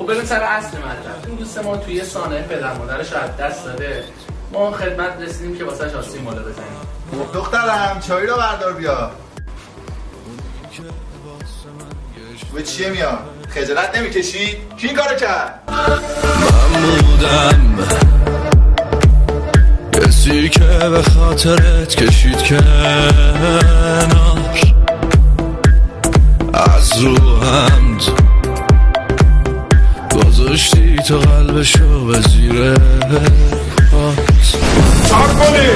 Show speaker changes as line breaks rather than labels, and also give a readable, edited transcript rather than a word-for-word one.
خب بریم سر اصل مطلب. این دوست ما توی سانحه پدر مادرش از دست داده، ما خدمت رسیدیم که واسهش آستین ماله بزنیم.
دخترم چایی رو بردار بیا. و چیه میاد؟ خجالت نمیکشی؟ کی این کارو کرد؟
من بودم کسی که به خاطرت کشید کنار، از روحمد گذاشتی تو قلبشو به زیر پات.
چهار کنی